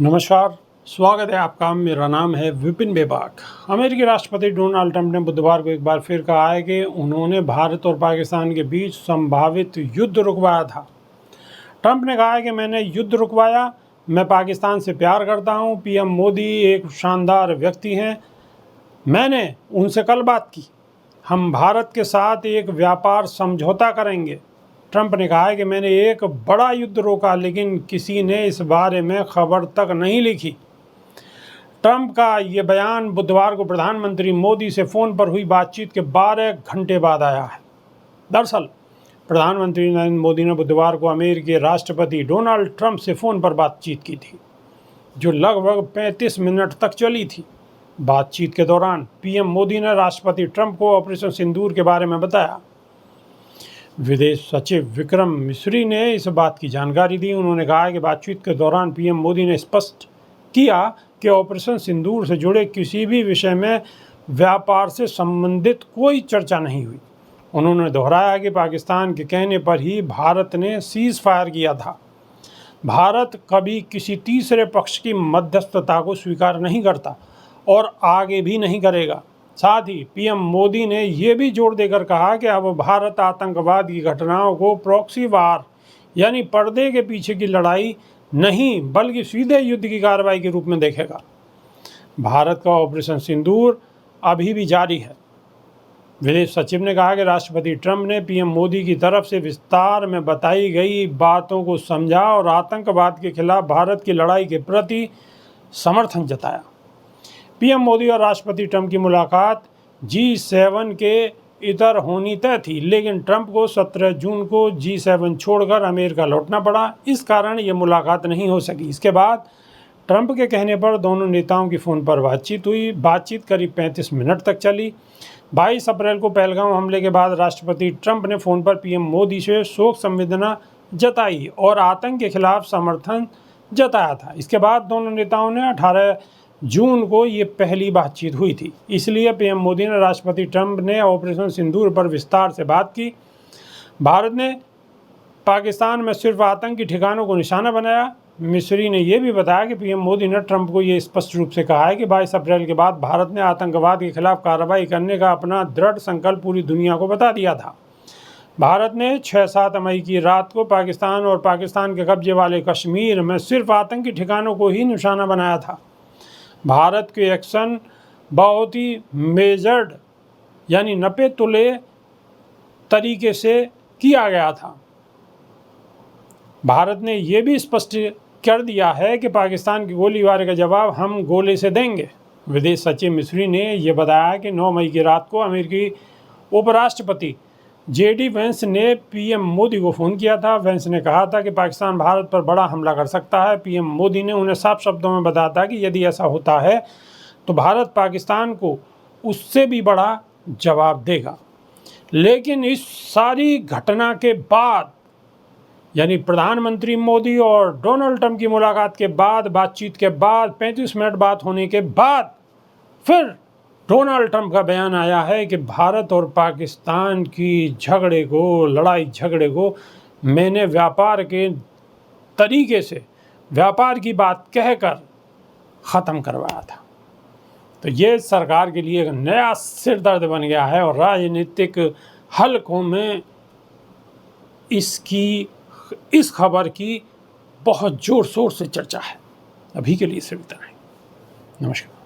नमस्कार, स्वागत है आपका। मेरा नाम है विपिन बेबाक। अमेरिकी राष्ट्रपति डोनाल्ड ट्रंप ने बुधवार को एक बार फिर कहा है कि उन्होंने भारत और पाकिस्तान के बीच संभावित युद्ध रुकवाया था। ट्रंप ने कहा है कि मैंने युद्ध रुकवाया, मैं पाकिस्तान से प्यार करता हूं। पीएम मोदी एक शानदार व्यक्ति हैं, मैंने उनसे कल बात की, हम भारत के साथ एक व्यापार समझौता करेंगे। ट्रंप ने कहा है कि मैंने एक बड़ा युद्ध रोका, लेकिन किसी ने इस बारे में खबर तक नहीं लिखी। ट्रंप का ये बयान बुधवार को प्रधानमंत्री मोदी से फ़ोन पर हुई बातचीत के 12 घंटे बाद आया है। दरअसल प्रधानमंत्री नरेंद्र मोदी ने बुधवार को अमेरिकी राष्ट्रपति डोनाल्ड ट्रंप से फ़ोन पर बातचीत की थी, जो लगभग 35 मिनट तक चली थी। बातचीत के दौरान पीएम मोदी ने राष्ट्रपति ट्रंप को ऑपरेशन सिंदूर के बारे में बताया। विदेश सचिव विक्रम मिस्री ने इस बात की जानकारी दी। उन्होंने कहा कि बातचीत के दौरान पीएम मोदी ने स्पष्ट किया कि ऑपरेशन सिंदूर से जुड़े किसी भी विषय में व्यापार से संबंधित कोई चर्चा नहीं हुई। उन्होंने दोहराया कि पाकिस्तान के कहने पर ही भारत ने सीज फायर किया था। भारत कभी किसी तीसरे पक्ष की मध्यस्थता को स्वीकार नहीं करता और आगे भी नहीं करेगा। साथ ही पीएम मोदी ने ये भी जोर देकर कहा कि अब भारत आतंकवाद की घटनाओं को प्रॉक्सी वार यानी पर्दे के पीछे की लड़ाई नहीं, बल्कि सीधे युद्ध की कार्रवाई के रूप में देखेगा। भारत का ऑपरेशन सिंदूर अभी भी जारी है। विदेश सचिव ने कहा कि राष्ट्रपति ट्रंप ने पीएम मोदी की तरफ से विस्तार में बताई गई बातों को समझा और आतंकवाद के खिलाफ भारत की लड़ाई के प्रति समर्थन जताया। पीएम मोदी और राष्ट्रपति ट्रंप की मुलाकात G7 के इतर होनी तय थी, लेकिन ट्रंप को 17 जून को G7 छोड़कर अमेरिका लौटना पड़ा। इस कारण ये मुलाकात नहीं हो सकी। इसके बाद ट्रंप के कहने पर दोनों नेताओं की फ़ोन पर बातचीत हुई। बातचीत करीब 35 मिनट तक चली। 22 अप्रैल को पहलगाम हमले के बाद राष्ट्रपति ट्रंप ने फ़ोन पर पीएम मोदी से शोक संवेदना जताई और आतंक के खिलाफ समर्थन जताया था। इसके बाद दोनों नेताओं ने 18 जून को ये पहली बातचीत हुई थी। इसलिए पीएम मोदी ने राष्ट्रपति ट्रंप ने ऑपरेशन सिंदूर पर विस्तार से बात की। भारत ने पाकिस्तान में सिर्फ आतंकी ठिकानों को निशाना बनाया। मिस्री ने यह भी बताया कि पीएम मोदी ने ट्रंप को ये स्पष्ट रूप से कहा है कि 22 अप्रैल के बाद भारत ने आतंकवाद के खिलाफ कार्रवाई करने का अपना दृढ़ संकल्प पूरी दुनिया को बता दिया था। भारत ने 6-7 मई की रात को पाकिस्तान और पाकिस्तान के कब्जे वाले कश्मीर में सिर्फ आतंकी ठिकानों को ही निशाना बनाया था। भारत के एक्शन बहुत ही मेजर्ड यानी नपे तुले तरीके से किया गया था। भारत ने यह भी स्पष्ट कर दिया है कि पाकिस्तान की गोलीबारी का जवाब हम गोले से देंगे। विदेश सचिव मिस्री ने यह बताया कि 9 मई की रात को अमेरिकी उपराष्ट्रपति JD वेंस ने पीएम मोदी को फ़ोन किया था। वेंस ने कहा था कि पाकिस्तान भारत पर बड़ा हमला कर सकता है। पीएम मोदी ने उन्हें साफ शब्दों में बताया था कि यदि ऐसा होता है तो भारत पाकिस्तान को उससे भी बड़ा जवाब देगा। लेकिन इस सारी घटना के बाद यानी प्रधानमंत्री मोदी और डोनाल्ड ट्रंप की मुलाकात के बाद, बातचीत के बाद, 35 मिनट बात होने के बाद फिर डोनाल्ड ट्रंप का बयान आया है कि भारत और पाकिस्तान की लड़ाई झगड़े को मैंने व्यापार के तरीके से, व्यापार की बात कहकर ख़त्म करवाया था। तो ये सरकार के लिए एक नया सिरदर्द बन गया है और राजनीतिक हलकों में इस खबर की बहुत ज़ोर शोर से चर्चा है। अभी के लिए सिर्फ इतना ही। नमस्कार।